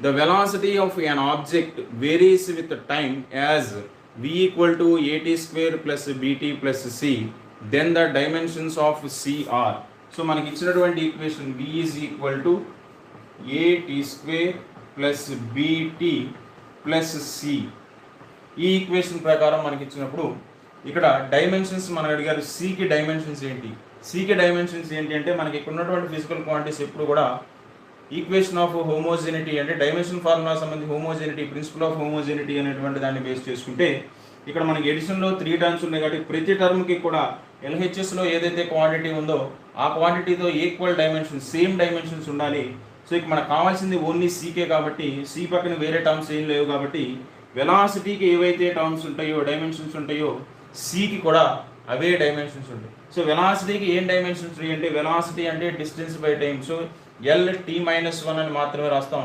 The velocity of an object varies with time as v equal to at square plus bt plus c. Then the dimensions of c are. So మనకి ఇచ్చినటువంటి equation v is equal to at square plus bt plus c. ఈ equation ప్రకారం మనకి ఇచ్చినప్పుడు ఇక్కడ dimensions మనకు అడిగారు. సికి డైమెన్షన్స్ ఏంటి? సికి డైమెన్షన్స్ ఏంటి అంటే మనకి ఇక్కడ ఉన్నటువంటి ఫిజికల్ క్వాంటిటీస్ ఎప్పుడు కూడా ఈక్వేషన్ ఆఫ్ హోమోజెనిటీ అంటే డైమెన్షన్ ఫార్ములా సంబంధించి హోమోజెనిటీ, ప్రిన్సిపల్ ఆఫ్ హోమోజెనిటీ అనేటువంటి దాన్ని బేస్ చేసుకుంటే ఇక్కడ మనకి ఎడిషన్లో 3 టర్మ్స్ ఉన్నాయి కాబట్టి ప్రతి టర్మ్కి కూడా ఎల్హెచ్ఎస్లో ఏదైతే క్వాంటిటీ ఉందో ఆ క్వాంటిటీతో ఈక్వల్ డైమెన్షన్స్, సేమ్ డైమెన్షన్స్ ఉండాలి. సో ఇక మనకు కావాల్సింది ఓన్లీ సీకే కాబట్టి సి పక్కన వేరే టర్మ్స్ ఏం లేవు కాబట్టి వెలాసిటీకి ఏవైతే టర్మ్స్ ఉంటాయో, డైమెన్షన్స్ ఉంటాయో సికి కూడా అవే డైమెన్షన్స్ ఉంటాయి. సో వెలాసిటీకి ఏం డైమెన్షన్స్ ఉంటాయి అంటే వెలాసిటీ అంటే distance by time. So L t-1 అని మాత్రమే రాస్తాం.